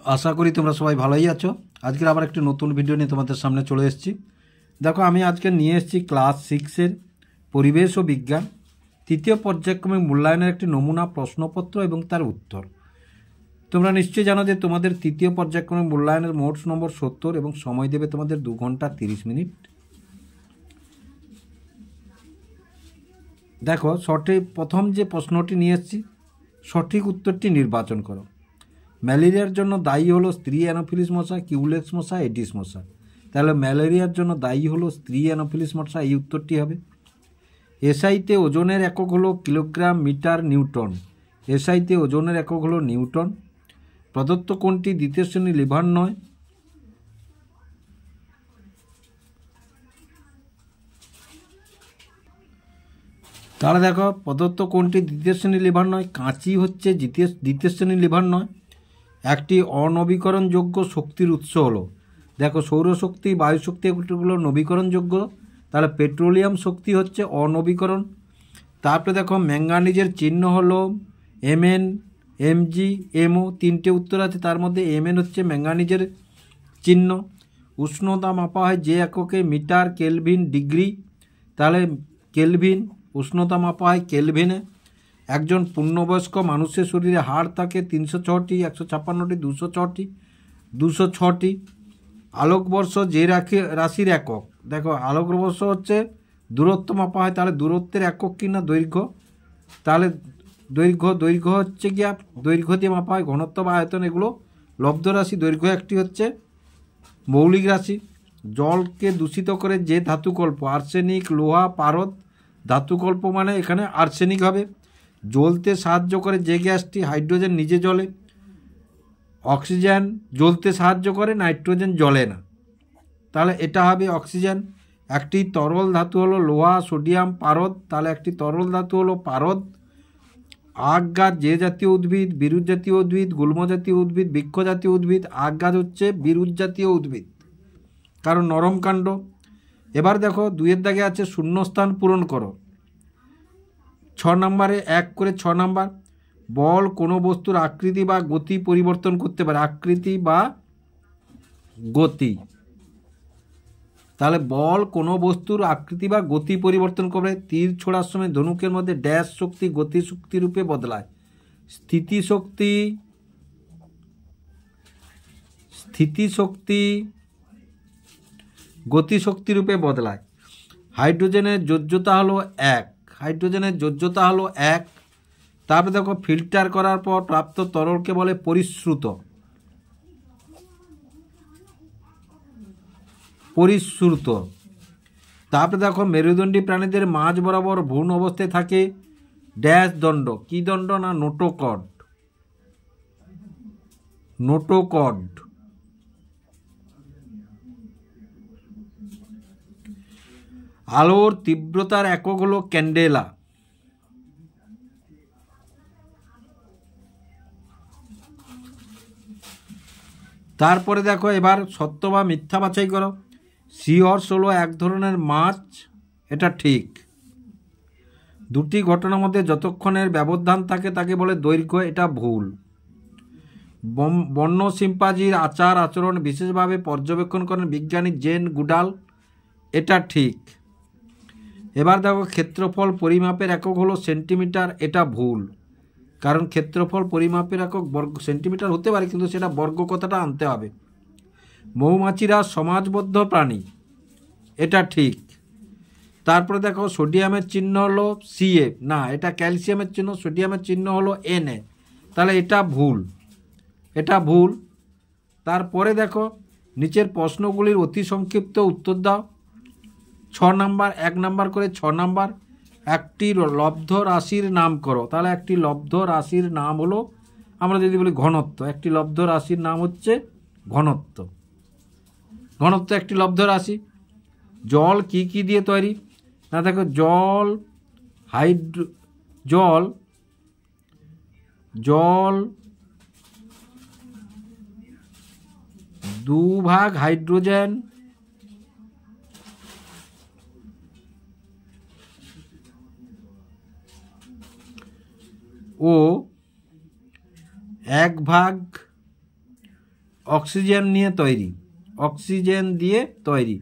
आशा करी तुम्हारा सबाई भालोई आछो। आजके आबार एक नतून भिडियो निये तुम्हादेर सामने चले एसेछि। देखो आमी आजके निये एसेछि क्लास 6 परिवेश और विज्ञान तृतीय पर्यायक्रमिक मूल्यायनेर एक नमूना प्रश्नपत्र एवं तार उत्तर। তোমরা নিশ্চয়ই জানো যে তোমাদের তৃতীয় পর্যায়ক্রমিক মূল্যায়নের মোট নম্বর 70 এবং সময় দেবে তোমাদের 2 ঘন্টা 30 মিনিট। দেখো সঠিক প্রথম যে প্রশ্নটি নিয়ে এসেছি সঠিক উত্তরটি নির্বাচন করো। ম্যালেরিয়ার জন্য দায়ী হলো স্ত্রী অ্যানোফিলিস মশা, কিউলেক্স মশা, এডিস মশা। তাহলে ম্যালেরিয়ার জন্য দায়ী হলো স্ত্রী অ্যানোফিলিস মশা, এই উত্তরটি হবে। এসআইতে ওজনের একক হলো কিলোগ্রাম, মিটার, নিউটন। এসআইতে ওজনের একক হলো নিউটন। প্রদত্ত কোনটি দ্বিতীয় শ্রেণীর লিভার নয়? তাহলে দেখো প্রদত্ত কোনটি দ্বিতীয় শ্রেণীর লিভার নয়? কাঁচি হচ্ছে দ্বিতীয় শ্রেণীর লিভার নয়। একটি অনবীকরণযোগ্য শক্তির উৎস হলো, দেখো সৌরশক্তি, বায়ুশক্তি এগুলো নবীকরণযোগ্য, তাহলে পেট্রোলিয়াম শক্তি হচ্ছে অনবীকরণ। তারপরে দেখো ম্যাঙ্গানিজের চিহ্ন হলো Mn, Mg, Mo, তিনটে উত্তর আছে, তার মধ্যে Mn হচ্ছে ম্যাঙ্গানিজের চিহ্ন। উষ্ণতা মাপা হয় যে এককে, মিটার, কেলভিন, ডিগ্রি, তাহলে কেলভিন। উষ্ণতা মাপা হয় কেলভিনে। একজন পূর্ণবয়স্ক মানুষের শরীরে হাড় থাকে 306টি, 156টি, 206টি, 206টি। আলোকবর্ষ যে রাশির একক, দেখো আলোকবর্ষ হচ্ছে দূরত্ব মাপা হয়, তাহলে দূরত্বের একক কি না দৈর্ঘ্য, তাহলে দৈর্ঘ্য হচ্ছে গিয়া দৈর্ঘ্য দিয়ে মাপা হয়। ঘনত্ব বা আয়তন এগুলো লব্ধ রাশি। দৈর্ঘ্য একটি হচ্ছে মৌলিক রাশি। জলকে দূষিত করে যে ধাতুকল্প, আর্সেনিক, লোহা, পারদ। ধাতুকল্প মানে এখানে আর্সেনিক হবে। জ্বলতে সাহায্য করে যে গ্যাসটি, হাইড্রোজেন নিজে জ্বলে। অক্সিজেন জ্বলতে সাহায্য করে, নাইট্রোজেন জ্বলে না, তাহলে এটা হবে অক্সিজেন। একটি তরল ধাতু হলো লোহা, সোডিয়াম, পারদ, তাহলে একটি তরল ধাতু হলো পারদ। আখ গাছ যে জাতীয় উদ্ভিদ, বিরুৎ জাতীয় উদ্ভিদ, গুল্ম জাতীয় উদ্ভিদ, বৃক্ষ জাতীয় উদ্ভিদ। আখ গাছ হচ্ছে বিরুৎ জাতীয় উদ্ভিদ, কারণ নরম কাণ্ড। এবার দেখো 2-এর দাগে আছে শূন্যস্থান পূরণ করো। 6 নম্বরে 1 করে 6 নম্বর। বল কোনো বস্তুর আকৃতি বা গতি পরিবর্তন করতে পারে। আকৃতি বা গতি, তাহলে বল কোনো বস্তুর আকৃতি বা গতি পরিবর্তন করে। তীর ছোড়ার সময় ধনুকের মধ্যে ড্যাশ শক্তি গতি শক্তি রূপে বদলায়। স্থিতিশক্তি গতিশক্তি রূপে বদলায়। হাইড্রোজেনের যোজ্যতা হলো 1। হাইড্রোজেনের যোজ্যতা হলো 1। তারপরে দেখো ফিল্টার করার পর প্রাপ্ত তরলকে বলে পরিশ্রুত। তারপরে দেখো মেরুদণ্ডী প্রাণীদের মাঝ বরাবর ভ্রূণ অবস্থায় থাকে ড্যাশ দণ্ড। কি দণ্ড না নোটোকড। আলোর তীব্রতার একক হলো ক্যান্ডেলা। তারপরে দেখো এবার সত্য বা মিথ্যা বাছাই করো। সি হর্স হলো এক ধরনের মাছ, এটা ঠিক। দুটি ঘটনার মধ্যে যতক্ষণের ব্যবধান থাকে তাকে বলে দৈর্ঘ্য, এটা ভুল। বন্য শিম্পাঞ্জির আচার আচরণ বিশেষভাবে পর্যবেক্ষণ করেন বিজ্ঞানী জেন গুডাল, এটা ঠিক। এবার দেখো ক্ষেত্রফল পরিমাপের একক হলো সেন্টিমিটার, এটা ভুল, কারণ ক্ষেত্রফল পরিমাপের একক বর্গ সেন্টিমিটার হতে পারে, কিন্তু সেটা বর্গ কথাটা আনতে হবে। মৌমাছিরা সমাজবদ্ধ প্রাণী, এটা ঠিক। তারপরে দেখো সোডিয়ামের চিহ্ন হলো Ca, না এটা ক্যালসিয়ামের চিহ্ন, সোডিয়ামের চিহ্ন হলো Na, তাহলে এটা ভুল। তারপরে দেখো নিচের প্রশ্নগুলির অতি সংক্ষিপ্ত উত্তর দাও। 6 নাম্বার, 1 নাম্বার করে 6 নাম্বার। একটি লব্ধ রাশির নাম করো। তাহলে একটি লব্ধ রাশির নাম হলো, আমরা যদি বলি ঘনত্ব, একটি লব্ধ রাশির নাম হচ্ছে ঘনত্ব। একটি লব্ধ রাশি। জল কি কি দিয়ে তৈরি না, দেখো জল 2 ভাগ হাইড্রোজেন ও 1 ভাগ অক্সিজেন নিয়ে তৈরি, অক্সিজেন দিয়ে তৈরি।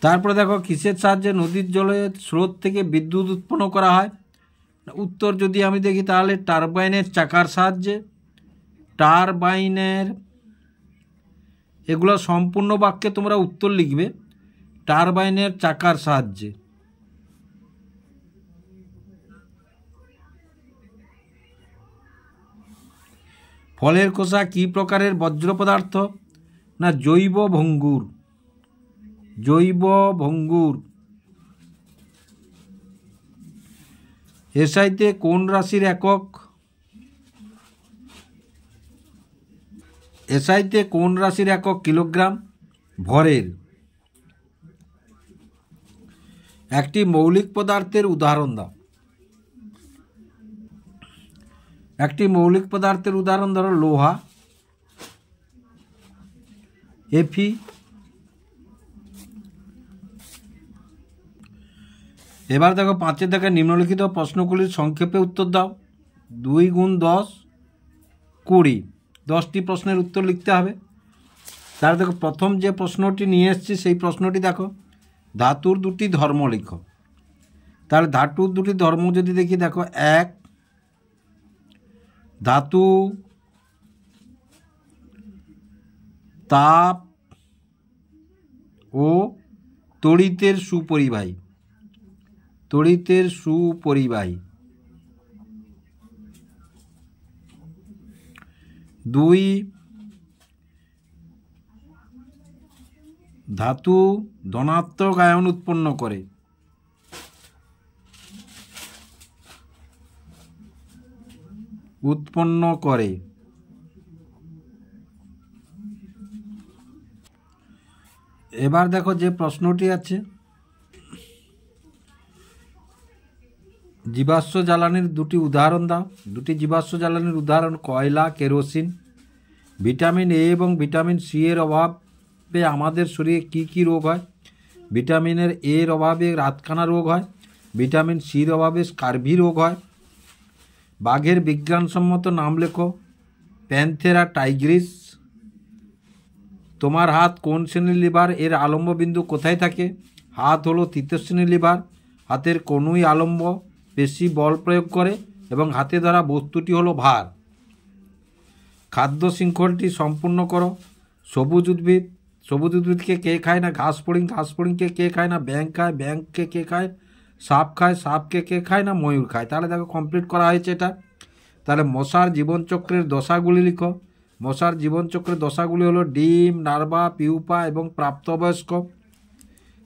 তারপরে দেখো কিসের সাহায্যে নদীর জলের স্রোত থেকে বিদ্যুৎ উৎপন্ন করা হয়? উত্তর যদি আমি দেখি তাহলে টারবাইনের চাকার সাহায্যে। টারবাইনের, এগুলো সম্পূর্ণ বাক্যে তোমরা উত্তর লিখবে টারবাইনের চাকার সাহায্যে। ফলের খোসা কী প্রকারের বজ্র পদার্থ? না জৈব ভঙ্গুর, জৈব ভঙ্গুর। এসআইতে কোন রাশির একক? এসআইতে কোন রাশির একক কিলোগ্রাম ভরের? একটি মৌলিক পদার্থের উদাহরণ দাও। একটি মৌলিক পদার্থের উদাহরণ ধরো লোহা, এফি। এবার দেখো 5 থেকে নিম্নলিখিত প্রশ্নগুলির সংক্ষেপে উত্তর দাও। 2 × 10 20, 10টি প্রশ্নের উত্তর লিখতে হবে। তাহলে দেখো প্রথম যে প্রশ্নটি নিয়ে এসেছি সেই প্রশ্নটি দেখো, ধাতুর দুটি ধর্ম লিখো। তাহলে ধাতুর দুটি ধর্ম যদি দেখি, দেখো 1, ধাতু তাপ ও তড়িতের সুপরিবাহী, তড়িতের সুপরিবাহী। 2, ধাতু ধনাত্মক আয়ন উৎপন্ন করে। উৎপন্ন করে। এবার দেখো যে প্রশ্নটি আছে, জীবাশ্ম জ্বালানির দুটি উদাহরণ দাও। দুটি জীবাশ্ম জ্বালানির উদাহরণ কয়লা, কেরোসিন। ভিটামিন এ এবং ভিটামিন সি এর অভাবে আমাদের শরীরে কি কি রোগ হয়? ভিটামিনের এর অভাবে রাতকানা রোগ হয়, ভিটামিন সির অভাবে স্কার্ভি রোগ হয়। বাঘের বিজ্ঞানসম্মত নাম লেখো। Panthera Tigris. তোমার হাত কোন শ্রেণীর লিভার? এর আলম্ব বিন্দু কোথায় থাকে? হাত হলো তৃতীয় শ্রেণীর লিভার। হাতের কোনোই আলম্ব বেশি বল প্রয়োগ করে এবং হাতে ধরা বস্তুটি হলো ভার। খাদ্য শৃঙ্খলটি সম্পূর্ণ করো। সবুজ উদ্ভিদ, সবুজ উদ্ভিদকে কে খায় না? ঘাস ফড়িং, ঘাস ফড়িংকে কে খায় না? ব্যাঙ খায়, ব্যাঙকে কে খায়? সাপ খায়, সাপকে কে খায় না? ময়ূর খায়। তাহলে দেখো কমপ্লিট করা হয়েছে এটা। তাহলে মশার জীবনচক্রের দশাগুলি লিখো। মশার জীবনচক্রের দশাগুলি হলো ডিম, লার্ভা, পিউপা এবং প্রাপ্তবয়স্ক।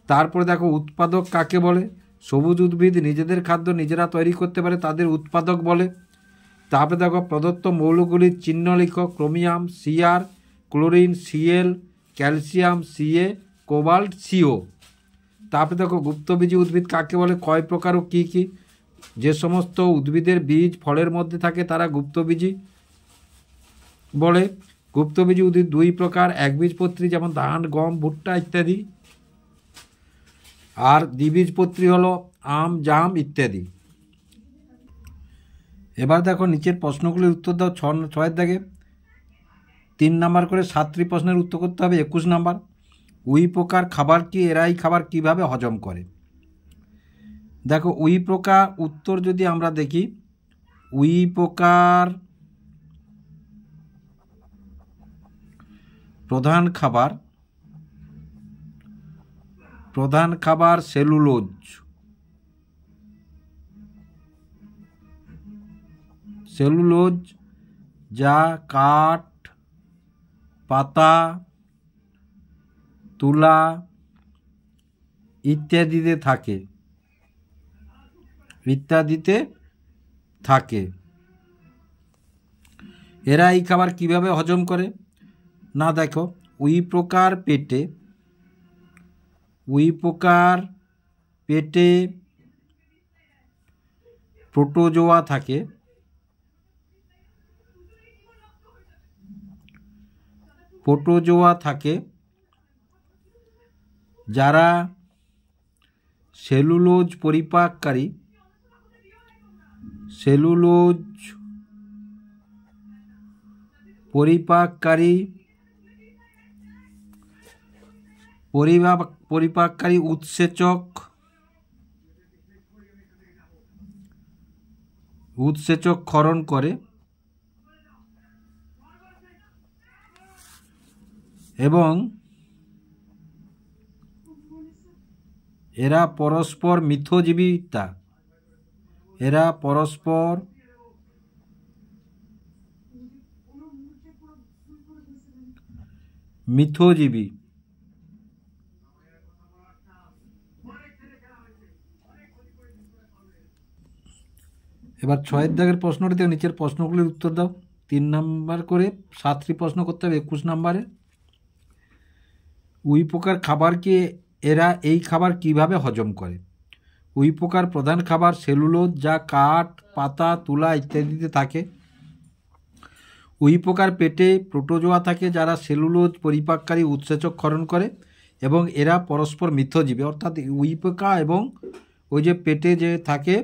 তারপরে দেখো উৎপাদক কাকে বলে? সবুজ উদ্ভিদ নিজেদের খাদ্য নিজেরা তৈরি করতে পারে, তাদের উৎপাদক বলে। তারপরে দেখো প্রদত্ত মৌলগুলির চিহ্ন লিখো। Chromium Cr, chlorine Cl, calcium Ca, cobalt Co। তারপরে দেখো গুপ্তবীজী উদ্ভিদ কাকে বলে? কয় প্রকার ও কী কী? যে সমস্ত উদ্ভিদের বীজ ফলের মধ্যে থাকে তারা গুপ্তবীজী বলে। গুপ্তবীজী উদ্ভিদ 2 প্রকার, একবীজপত্রী যেমন ধান, গম, ভুট্টা ইত্যাদি, আর দ্বিবীজপত্রী হলো আম, জাম ইত্যাদি। এবার দেখো নিচের প্রশ্নগুলির উত্তর দাও। 6 দাগে 3 নাম্বার করে 7টি প্রশ্নের উত্তর করতে হবে। 21 নাম্বার, উই পোকার খাবার কি? এরা এই খাবার কিভাবে হজম করে? দেখো উই পোকা, উত্তর যদি আমরা দেখি, উই পোকার প্রধান খাবার সেলুলোজ। সেলুলোজ যা কাঠ, পাতা, তুলা ইত্যাদিতে থাকে। এরা এই খাবার কিভাবে হজম করে? না দেখো উই পোকার পেটে প্রোটোজোয়া থাকে। যারা সেলুলোজ পরিপাককারী পরিপাককারী উৎসেচক ক্ষরণ করে এবং এরা পরস্পর মিথজীবী। এবার 6 দাগের প্রশ্নটিতে নিচের প্রশ্নগুলির উত্তর দাও। 3 নাম্বার করে 7টি প্রশ্ন করতে হবে 21 নাম্বারে। উইপোকার খাবার কি? এরা এই খাবার কিভাবে হজম করে? উইপোকার প্রধান খাবার সেলুলোজ, যা কাঠ, পাতা, তুলা ইত্যাদিতে থাকে। উইপোকার পেটে প্রোটোজোয়া থাকে, যারা সেলুলোজ পরিপাককারী উৎসেচক ক্ষরণ করে এবং এরা পরস্পর মিথজীবী, অর্থাৎ উইপোকা এবং ওই যে পেটে যে থাকে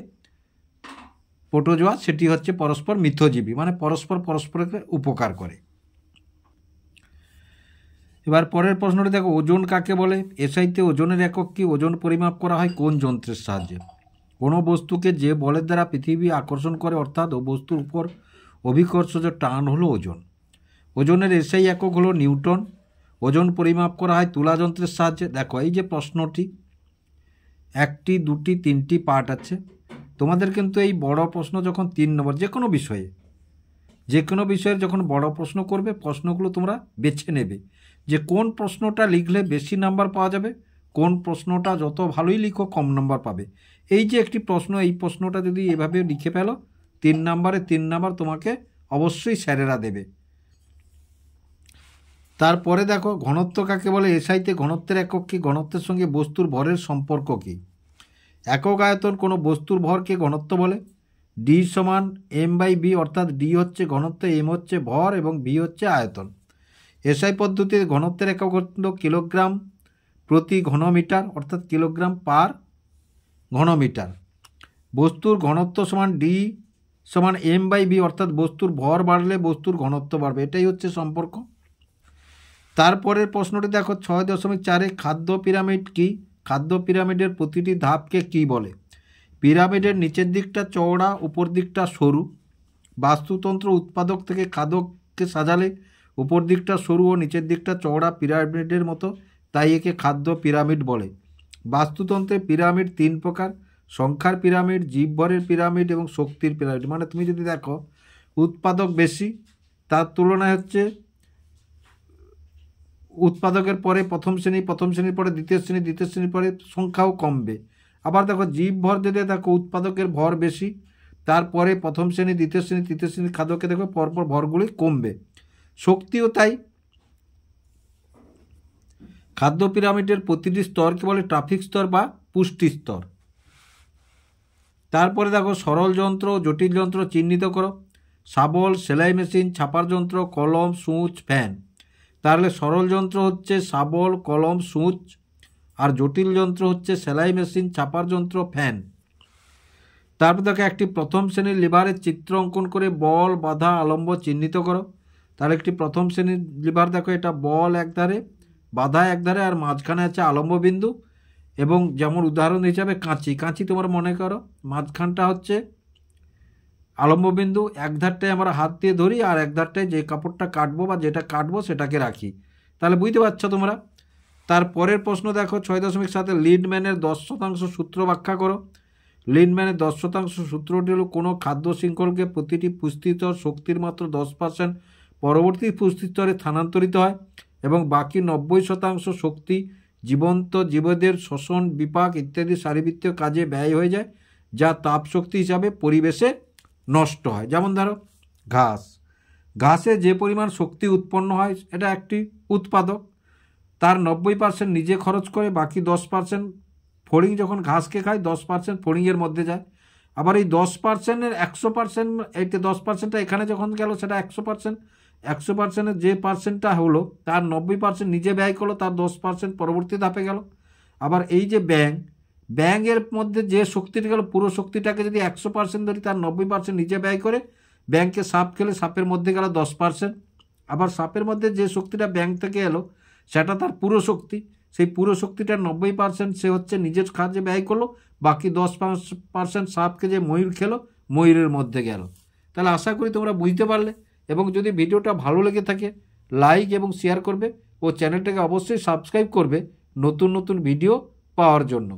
প্রোটোজোয়া, সেটি হচ্ছে পরস্পর মিথজীবী, মানে পরস্পরকে উপকার করে। এবার পরের প্রশ্নটি দেখো, ওজন কাকে বলে? এসআইতে ওজনের একক কি? ওজন পরিমাপ করা হয় কোন যন্ত্রের সাহায্যে? কোনো বস্তুকে যে বলের দ্বারা পৃথিবী আকর্ষণ করে, অর্থাৎ ও বস্তুর উপর অভিকর্ষজ টান হলো ওজন। ওজনের এসআই একক হলো নিউটন। ওজন পরিমাপ করা হয় তুলা যন্ত্রের সাহায্যে। দেখো এই যে প্রশ্নটি 1টি 2টি 3টি পার্ট আছে। তোমাদের কিন্তু এই বড় প্রশ্ন যখন 3 নম্বর যে কোনো বিষয়ের যখন বড় প্রশ্ন করবে, প্রশ্নগুলো তোমরা বেছে নেবে যে কোন প্রশ্নটা লিখলে বেশি নাম্বার পাওয়া যাবে, কোন প্রশ্নটা যত ভালোই লিখো কম নাম্বার পাবে। এই যে একটি প্রশ্ন, এই প্রশ্নটা যদি এভাবে লিখে ফেলো 3 নাম্বারে 3 নাম্বার তোমাকে অবশ্যই স্যারেরা দেবে। তারপরে দেখো ঘনত্ব কাকে বলে? এসআইতে ঘনত্বের একক কি? ঘনত্বের সঙ্গে বস্তুর ভরের সম্পর্ক কি? একক আয়তন কোনো বস্তুর ভরকে ঘনত্ব বলে। ডি সমান m/v, অর্থাৎ ডি হচ্ছে ঘনত্ব, এম হচ্ছে ভর এবং ভি হচ্ছে আয়তন। এসআই পদ্ধতিতে ঘনত্বের একক হল কিলোগ্রাম প্রতি ঘনমিটার, অর্থাৎ কিলোগ্রাম পার ঘনমিটার। বস্তুর ঘনত্ব সমান ডি সমান m/v, অর্থাৎ বস্তুর ভর বাড়লে বস্তুর ঘনত্ব বাড়বে, এটাই হচ্ছে সম্পর্ক। তারপরের প্রশ্নটি দেখো 6.4, খাদ্য পিরামিড কি? খাদ্য পিরামিডের প্রতিটি ধাপকে কি বলে? পিরামিডের নিচের দিকটা চওড়া, উপর দিকটা সরু। বাস্তুতন্ত্র উৎপাদক থেকে খাদ্যকে সাজালে উপর দিকটা সরু ও নিচের দিকটা চওড়া পিরামিডের মতো, তাই একে খাদ্য পিরামিড বলে। বাস্তুতন্ত্রে পিরামিড 3 প্রকার: সংখ্যার পিরামিড, জীবভরের পিরামিড এবং শক্তির পিরামিড। মানে তুমি যদি দেখো উৎপাদক বেশি, তার তুলনায় হচ্ছে উৎপাদকের পরে প্রথম শ্রেণীর পরে দ্বিতীয় শ্রেণীর পরে সংখ্যাও কমবে। আবার দেখো জীবভর যদি দেখো উৎপাদকের ভর বেশি, তারপরে প্রথম শ্রেণী, দ্বিতীয় শ্রেণী, তৃতীয় শ্রেণীর খাদ্যকে দেখো পরপর ভরগুলি কমবে। শক্তিও তাই। খাদ্য পিরামিডের প্রতিটি স্তরকে বলে ট্রাফিক স্তর বা পুষ্টি স্তর। তারপরে দেখো সরল যন্ত্র ও জটিল যন্ত্র চিহ্নিত করো। শাবল, সেলাই মেশিন, ছাপার যন্ত্র, কলম, সূচ, ফ্যান। তাহলে সরল যন্ত্র হচ্ছে শাবল, কলম, সূচ, আর জটিল যন্ত্র হচ্ছে সেলাই মেশিন, ছাপার যন্ত্র, ফ্যান। তারপর দেখো একটি প্রথম শ্রেণীর লিভারের চিত্র অঙ্কন করে বল, বাধা, আলম্ব চিহ্নিত করো। তাহলে একটি প্রথম শ্রেণীর লিভার দেখো, এটা বল একধারে, বাধা একধারে, আর মাঝখানে আছে আলম্ব বিন্দু। এবং যেমন উদাহরণ হিসাবে কাঁচি তোমার মনে করো, মাঝখানটা হচ্ছে আলম্ব বিন্দু, একধারটায় আমরা হাত দিয়ে ধরি আর একধারটায় যে কাপড়টা কাটবো বা যেটা কাটবো সেটাকে রাখি। তাহলে বুঝতে পারছো তোমরা। তারপরের প্রশ্ন দেখো 6.7, লিডম্যানের 10% সূত্র ব্যাখ্যা করো। লিডম্যানের 10% সূত্রটি হলো কোনো খাদ্য শৃঙ্খলকে প্রতিটি পুষ্টিস্তর শক্তির মাত্র 10% পরবর্তী পুষ্টিস্তরে স্থানান্তরিত হয় এবং বাকি 90% শক্তি জীবন্ত জীবদের শ্বসন, বিপাক ইত্যাদি শারীরবৃত্তীয় কাজে ব্যয় হয়ে যায়, যা তাপ শক্তি হিসাবে পরিবেশে নষ্ট হয়। যেমন ধরো ঘাসে যে পরিমাণ শক্তি উৎপন্ন হয়, এটা একটি উৎপাদক, তার 90% নিজে খরচ করে, বাকি 10% ফড়িং যখন ঘাসকে খায় 10% ফড়িংয়ের মধ্যে যায়। আবার এই 10%-এর 100%, এইটা 10%টা এখানে যখন গেল সেটা 100%-এর যে পার্সেন্টটা হলো তার 90% নিজে ব্যয় করলো, তার 10% পরবর্তী ধাপে গেল। আবার এই যে ব্যাঙ ব্যাঙের মধ্যে যে শক্তিটা গেল, পুরো শক্তিটাকে যদি 100% ধরি, তার 90% নিজে ব্যয় করে। ব্যাংকে সাপ খেলে সাপের মধ্যে গেল 10%। আবার সাপের মধ্যে যে শক্তিটা ব্যাংক থেকে এলো সেটা তার পুরো শক্তি, সেই পুরো শক্তিটার 90% সে হচ্ছে নিজের কাজে ব্যয় করলো, বাকি 10% সাপকে যে ময়ূর খেলো, ময়ূরের মধ্যে গেল। তাহলে আশা করি তোমরা বুঝতে পারলে, এবং যদি ভিডিওটা ভালো লেগে থাকে লাইক এবং শেয়ার করবে ও চ্যানেলটাকে অবশ্যই সাবস্ক্রাইব করবে নতুন নতুন ভিডিও পাওয়ার জন্য।